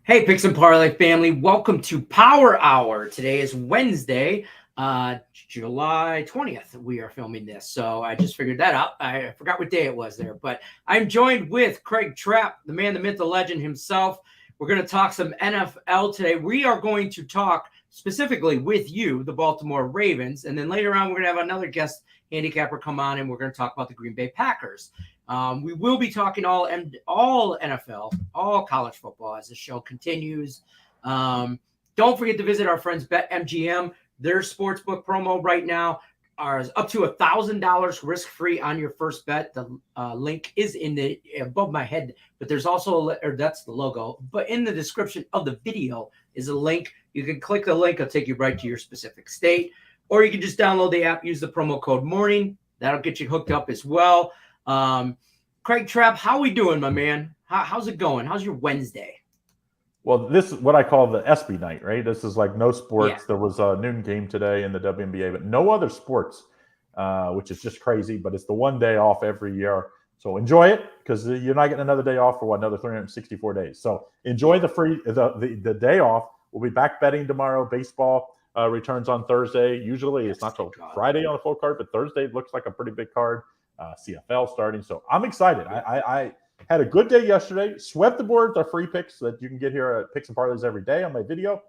Hey, Picks and Parlay family, welcome to Power Hour. Today is Wednesday, July 20th. We are filming this, so I just figured that out. I forgot what day it was there, but I'm joined with Craig Trapp, the man, the myth, the legend himself. We're going to talk some NFL today. We are going to talk specifically with you, the Baltimore Ravens, and then later on, we're going to have another guest handicapper come on, and we're going to talk about the Green Bay Packers. We will be talking all NFL, all college football as the show continues. Don't forget to visit our friends BetMGM. Their sportsbook promo right now is up to $1,000 risk-free on your first bet. The link is in the above my head, but there's also that's the logo. But in the description of the video is a link. You can click the link; it'll take you right to your specific state, or you can just download the app, use the promo code MORNING. That'll get you hooked up as well. Craig Trapp, how we doing, my man? How's it going? How's your Wednesday? Well, this is what I call the SB night, right? This is like no sports. Yeah. There was a noon game today in the WNBA, but no other sports, which is just crazy. But it's the one day off every year. So enjoy it because you're not getting another day off for another 364 days. So enjoy the day off. We'll be back betting tomorrow. Baseball returns on Thursday. Usually it's not till Friday on the full card, but Thursday looks like a pretty big card. CFL starting. So I'm excited. I had a good day yesterday. Swept the board with our free picks that you can get here at Picks and Parlays every day on my video.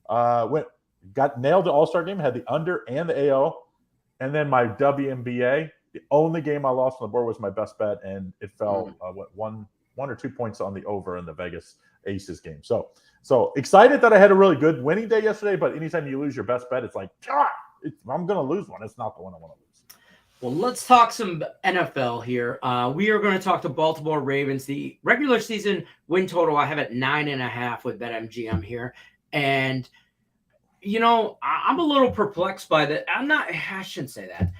Got nailed the All-Star game. Had the under and the AO. And then my WNBA. The only game I lost on the board was my best bet, and it fell one or 2 points on the over in the Vegas Aces game. So excited that I had a really good winning day yesterday. But anytime you lose your best bet, it's like, I'm going to lose one. It's not the one I want to lose. Well, let's talk some NFL here. We are going to talk to Baltimore Ravens. The regular season win total I have at 9.5 with BetMGM here. And, I'm a little perplexed by that. I shouldn't say that.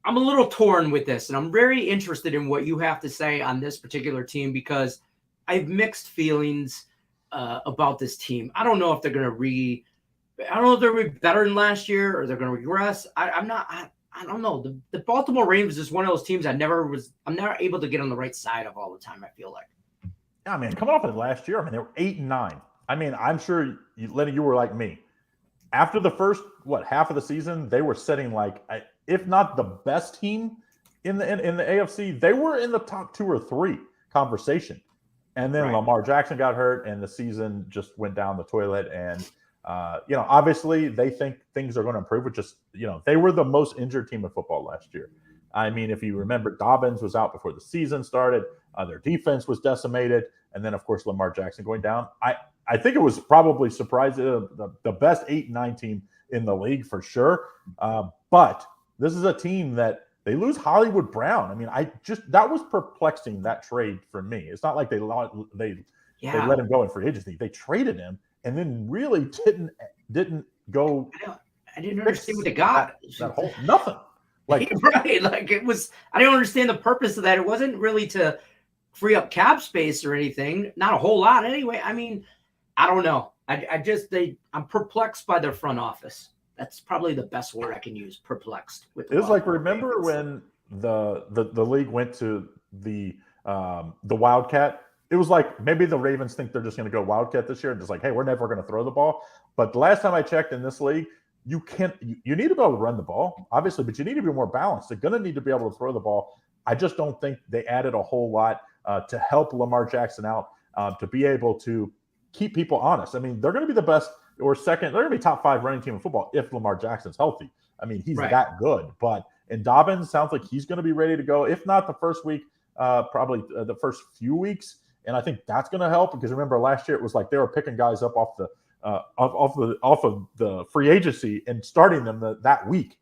I'm a little torn with this, and I'm very interested in what you have to say on this particular team because I have mixed feelings about this team. I don't know if they're going to I don't know if they're going to be better than last year or they're going to regress. I don't know. The Baltimore Ravens is one of those teams I'm never able to get on the right side of all the time, I feel like. Yeah, man, coming off of last year, they were 8-9. I mean, I'm sure, Lenny, you were like me. After the first, half of the season, they were setting if not the best team in the AFC, they were in the top 2 or 3 conversation. And then Lamar Jackson got hurt, and the season just went down the toilet, and obviously they think things are going to improve, but just, they were the most injured team in football last year. I mean, if you remember, Dobbins was out before the season started. Their defense was decimated. And then, of course, Lamar Jackson going down. I think it was probably surprising, the best 8-9 team in the league for sure. But this is a team that they lose Hollywood Brown. I mean, that was perplexing, that trade for me. It's not like they let him go in free agency. They traded him. And then really didn't go. I didn't understand what they got. That whole nothing. It was. I don't understand the purpose of that. It wasn't really to free up cap space or anything. Not a whole lot, anyway. I mean, I don't know. I'm perplexed by their front office. That's probably the best word I can use. Perplexed. It was like, remember when the league went to the Wildcat. It was like maybe the Ravens think they're just going to go Wildcat this year and just like, hey, we're never going to throw the ball. But the last time I checked in this league, you need to be able to run the ball, obviously, but you need to be more balanced. They're going to need to be able to throw the ball. I just don't think they added a whole lot to help Lamar Jackson out, to be able to keep people honest. I mean, they're going to be the best or second. They're going to be top 5 running team in football if Lamar Jackson's healthy. I mean, he's that good. And Dobbins sounds like he's going to be ready to go. If not the first week, probably the first few weeks. And I think that's going to help because remember last year it was like they were picking guys up off of the free agency and starting them that week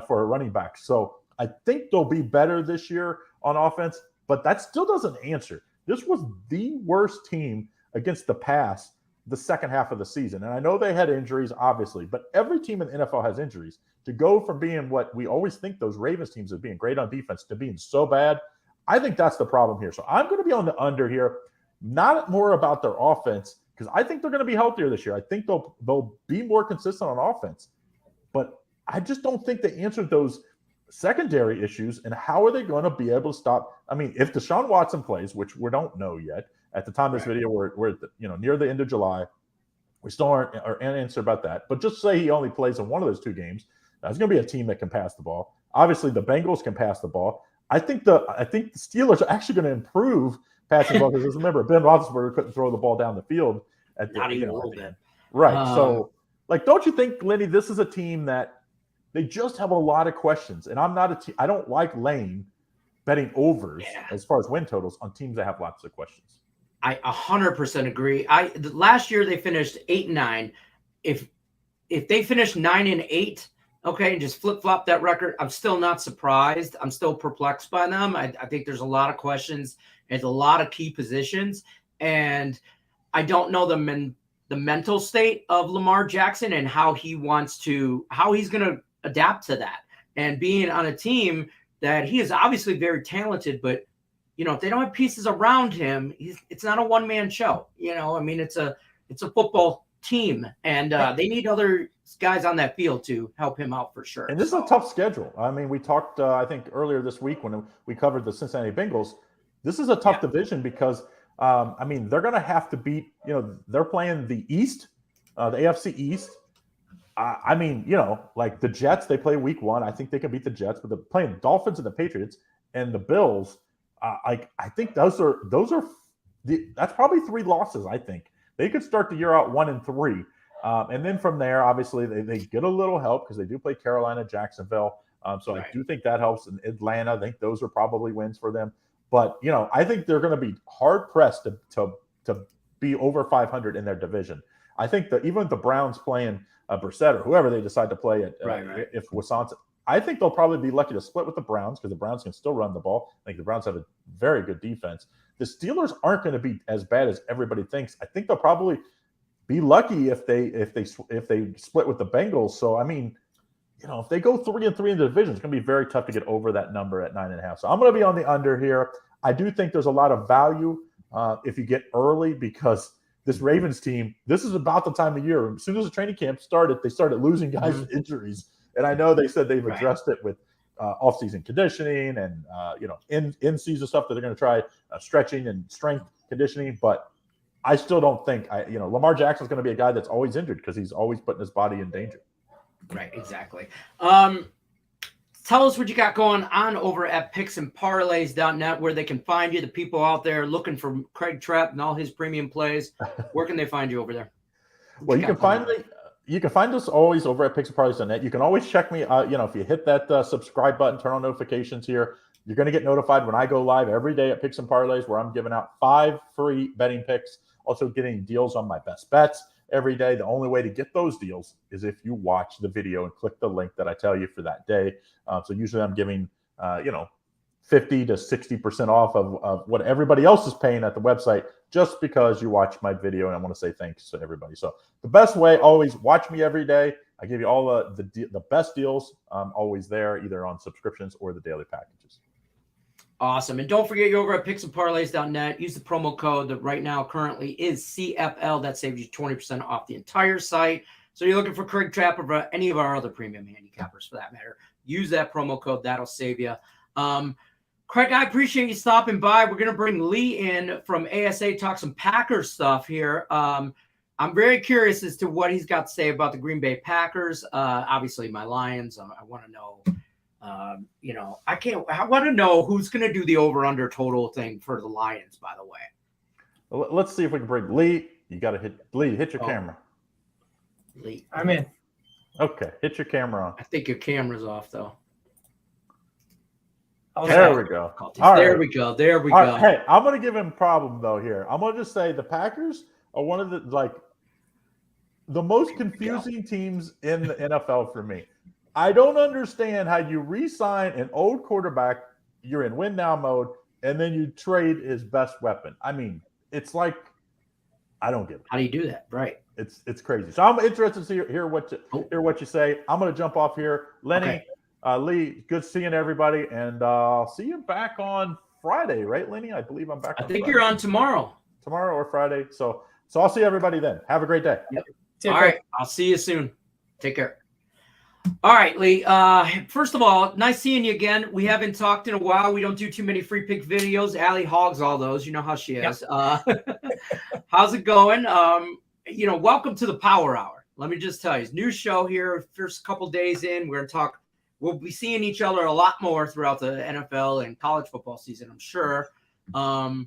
for a running back. So I think they'll be better this year on offense, but that still doesn't answer. This was the worst team against the pass the second half of the season. And I know they had injuries, obviously, but every team in the NFL has injuries. To go from being what we always think those Ravens teams as being great on defense to being so bad, I think that's the problem here. So I'm going to be on the under here, not more about their offense, because I think they're going to be healthier this year. I think they'll be more consistent on offense. But I just don't think they answered those secondary issues. And how are they going to be able to stop? I mean, if Deshaun Watson plays, which we don't know yet, At the time of this video, we're at the, near the end of July. We still aren't answer about that. But just say he only plays in one of those two games. There's going to be a team that can pass the ball. Obviously, the Bengals can pass the ball. I think the Steelers are actually going to improve passing the ball because remember, Ben Roethlisberger couldn't throw the ball down the field at not even a little bit. Right. So, don't you think, Lenny, this is a team that they just have a lot of questions, and I'm not a team. I don't like laying betting overs as far as win totals on teams that have lots of questions. I 100% agree. Last year they finished 8-9. If they finished 9-8. Okay, and just flip-flop that record, I'm still not surprised. I'm still perplexed by them. I think there's a lot of questions. There's a lot of key positions. And I don't know the mental state of Lamar Jackson and how he's going to adapt to that. And being on a team that he is obviously very talented, but, if they don't have pieces around him, it's not a one-man show. It's a football team, and they need other guys on that field to help him out for sure. And this is a tough schedule. We talked, I think, earlier this week when we covered the Cincinnati Bengals. This is a tough division because, they're going to have to beat, they're playing the East, the AFC East. Like the Jets, they play week 1. I think they can beat the Jets, but they're playing the Dolphins and the Patriots and the Bills. I think that's probably 3 losses. I think they could start the year out 1-3. And then from there, obviously, they get a little help because they do play Carolina, Jacksonville. So I do think that helps. In Atlanta, I think those are probably wins for them. But, I think they're going to be hard-pressed to be over 500 in their division. I think that even with the Browns playing Brissett or whoever they decide to play if Wisconsin, I think they'll probably be lucky to split with the Browns because the Browns can still run the ball. I think the Browns have a very good defense. The Steelers aren't going to be as bad as everybody thinks. I think they'll probably be lucky if they split with the Bengals. So if they go 3-3 in the division, it's going to be very tough to get over that number at 9.5. So I'm going to be on the under here. I do think there's a lot of value if you get early because this Ravens team, this is about the time of year. As soon as the training camp started, they started losing guys with injuries, and I know they said they've addressed it with off-season conditioning and in-season stuff that they're going to try stretching and strength conditioning, but I still don't think Lamar Jackson's going to be a guy that's always injured because he's always putting his body in danger. Right, exactly. Tell us what you got going on over at picksandparlays.net, where they can find you, the people out there looking for Craig Trapp and all his premium plays. Where can they find you over there? Well, you can find us always over at picksandparlays.net. You can always check me out. If you hit that subscribe button, turn on notifications here, you're going to get notified when I go live every day at Picks and Parlays, where I'm giving out 5 free betting picks, also getting deals on my best bets every day. The only way to get those deals is if you watch the video and click the link that I tell you for that day. So usually I'm giving, 50 to 60% off of what everybody else is paying at the website just because you watch my video. And I want to say thanks to everybody. So the best way, always watch me every day. I give you all the best deals. I'm always there, either on subscriptions or the daily packages. Awesome. And don't forget, you're over at picksandparlays.net. Use the promo code that right now currently is CFL. That saves you 20% off the entire site. So you're looking for Craig Trapp or any of our other premium handicappers for that matter. Use that promo code. That'll save you. Craig, I appreciate you stopping by. We're going to bring Lee in from ASA, talk some Packers stuff here. I'm very curious as to what he's got to say about the Green Bay Packers. Obviously, my Lions. I want to know. I want to know who's going to do the over/under total thing for the Lions. By the way, well, let's see if we can bring Lee. You got to hit your camera. Lee, I'm in. Okay, hit your camera on. I think your camera's off though. There we go. There we go. Right. Hey, I'm going to give him a problem though here. I'm going to just say the Packers are one of the most confusing teams in the NFL for me. I don't understand how you re-sign an old quarterback, you're in win now mode, and then you trade his best weapon. It's like I don't get it. How do you do that? Right. It's crazy. So I'm interested to hear what you say. I'm going to jump off here. Lenny, Lee, good seeing everybody, and I'll see you back on Friday, right, Lenny? I believe I'm back. I think you're on tomorrow. Tomorrow or Friday. So I'll see everybody then. Have a great day. Yep. All right. I'll see you soon. Take care. All right, Lee. First of all, nice seeing you again. We haven't talked in a while. We don't do too many free pick videos. Allie hogs all those. You know how she is. Yep. How's it going? Welcome to the Power Hour. Let me just tell you, new show here. First couple days in, we're going to talk. We'll be seeing each other a lot more throughout the NFL and college football season, I'm sure. We're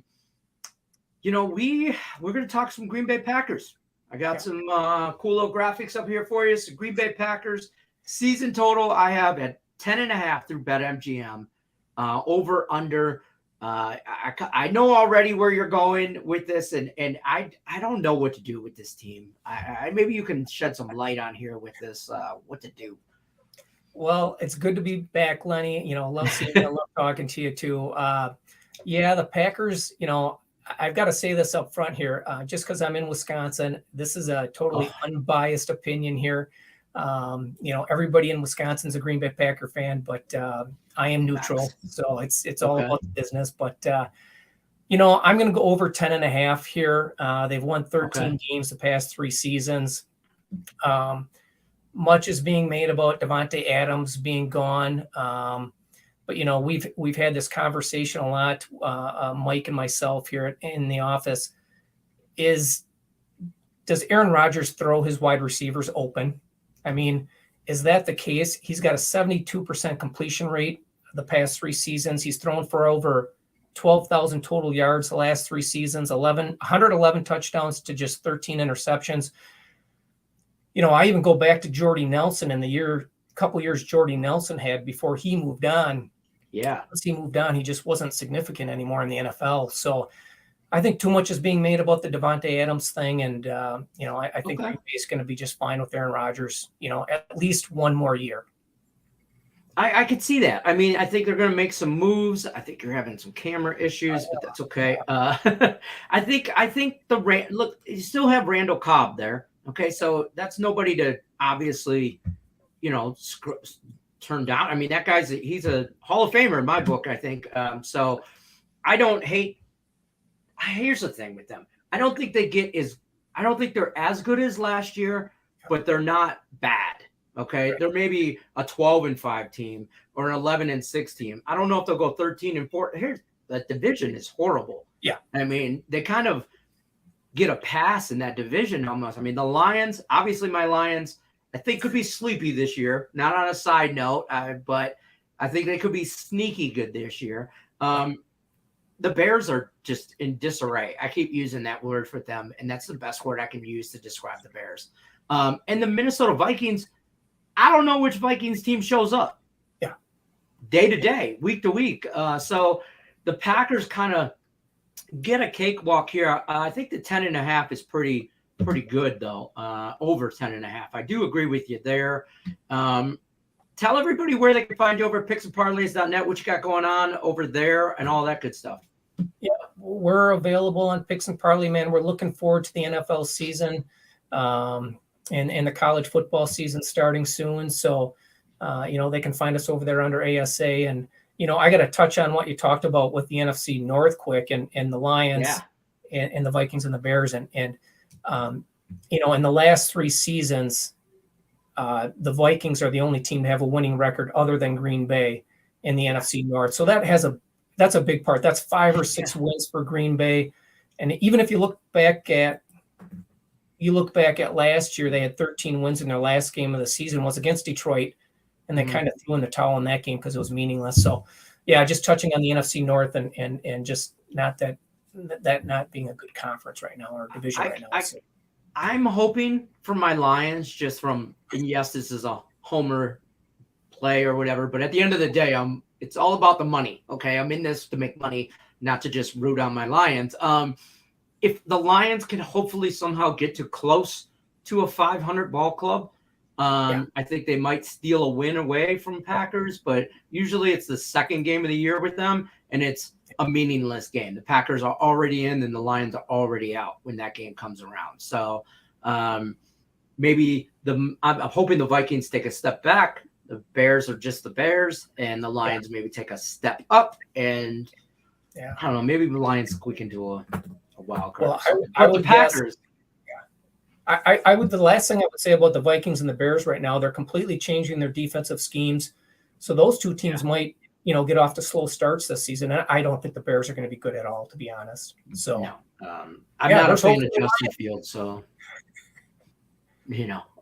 going to talk some Green Bay Packers. I got some cool little graphics up here for you. So Green Bay Packers season total I have at 10.5 through BetMGM. Over under. I know already where you're going with this, and I don't know what to do with this team. Maybe you can shed some light on here with this. What to do? Well, it's good to be back, Lenny. Love seeing you. I love talking to you too. The Packers. I've got to say this up front here, just because I'm in Wisconsin. This is a totally unbiased opinion here. Everybody in Wisconsin's a Green Bay Packer fan, but I am neutral, so it's all about the business. But I'm going to go over 10.5 here. They've won 13 games the past 3 seasons. Much is being made about Devontae Adams being gone. But we've had this conversation a lot, Mike and myself here in the office. Does Aaron Rodgers throw his wide receivers open? I mean, is that the case? He's got a 72% completion rate the past 3 seasons. He's thrown for over 12,000 total yards the last 3 seasons, 111 touchdowns to just 13 interceptions. I even go back to Jordy Nelson in the couple years Jordy Nelson had before he moved on. Yeah. Once he moved on, he just wasn't significant anymore in the NFL. So I think too much is being made about the Devontae Adams thing. And, I think Green Bay is going to be just fine with Aaron Rodgers, at least one more year. I could see that. I mean, I think they're going to make some moves. I think you're having some camera issues, but that's okay. I think look, you still have Randall Cobb there. Okay. So that's nobody to obviously, turn down. I mean, that he's a Hall of Famer in my book, I think. So I don't hate. Here's the thing with them. I don't think they're as good as last year, but they're not bad. Okay. They're maybe a 12-5 team or an 11-6 team. I don't know if they'll go 13-4. Here's the division is horrible. Yeah. I mean, they kind of get a pass in that division almost. I mean, the Lions, obviously my Lions, I think could be sleepy this year. Not on a side note, but I think they could be sneaky good this year. The Bears are just in disarray. I keep using that word for them, and that's the best word I can use to describe the Bears. And the Minnesota Vikings, I don't know which Vikings team shows up. Yeah. Day to day, week to week. So the Packers kind of get a cakewalk here. I think the 10.5 is pretty good, though, over 10.5. I do agree with you there. Tell everybody where they can find you over at picksandparlays.net, what you got going on over there and all that good stuff. Yeah, we're available on Picks and Parlay, man. We're looking forward to the NFL season and the college football season starting soon. So, they can find us over there under ASA. And, I got to touch on what you talked about with the NFC North quick and the Lions and the Vikings and the Bears. And in the last 3 seasons, the Vikings are the only team to have a winning record other than Green Bay in the NFC North. So that's a big part. That's 5 or 6 wins for Green Bay. And even if you look back at last year, they had 13 wins in their last game of the season was against Detroit. And they kind of threw in the towel in that game because it was meaningless. So just touching on the NFC North and just not that not being a good conference right now or division right now. I'm hoping for my Lions just from, and yes, this is a homer play or whatever, but at the end of the day, it's all about the money. Okay. I'm in this to make money, not to just root on my Lions. If the Lions can hopefully somehow get to close to a 500 ball club, I think they might steal a win away from Packers, but usually it's the second game of the year with them and it's a meaningless game. The Packers are already in and the Lions are already out when that game comes around. So maybe I'm hoping the Vikings take a step back. The Bears are just the Bears and the Lions maybe take a step up and I don't know, maybe the Lions squeak into a wild card. Well, I would the Packers. I would. The last thing I would say about the Vikings and the Bears right now, they're completely changing their defensive schemes. So those two teams might, get off to slow starts this season. And I don't think the Bears are going to be good at all, to be honest. So No, I'm not a fan of Justin Fields. So,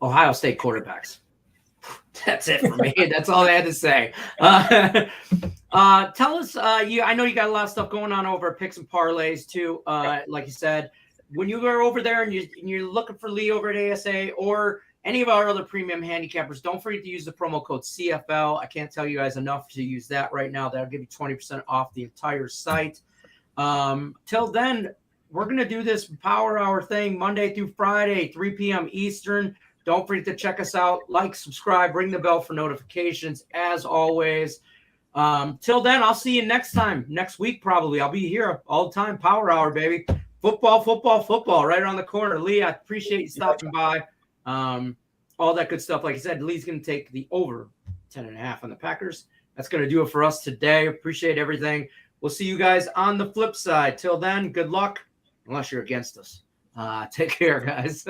Ohio State quarterbacks. That's it for me. That's all I had to say. Tell us, I know you got a lot of stuff going on over at Picks and Parlays too. Like you said, when you are over there and you're looking for Lee over at ASA or any of our other premium handicappers, don't forget to use the promo code CFL. I can't tell you guys enough to use that right now. That'll give you 20% off the entire site. Till then, we're going to do this Power Hour thing Monday through Friday, 3 p.m. Eastern. Don't forget to check us out, like, subscribe, ring the bell for notifications, as always. Till then, I'll see you next time. Next week, probably. I'll be here all the time. Power Hour, baby. Football, right around the corner. Lee, I appreciate you stopping by. All that good stuff. Like I said, Lee's going to take the over 10.5 on the Packers. That's going to do it for us today. Appreciate everything. We'll see you guys on the flip side. Till then, good luck, unless you're against us. Take care, guys.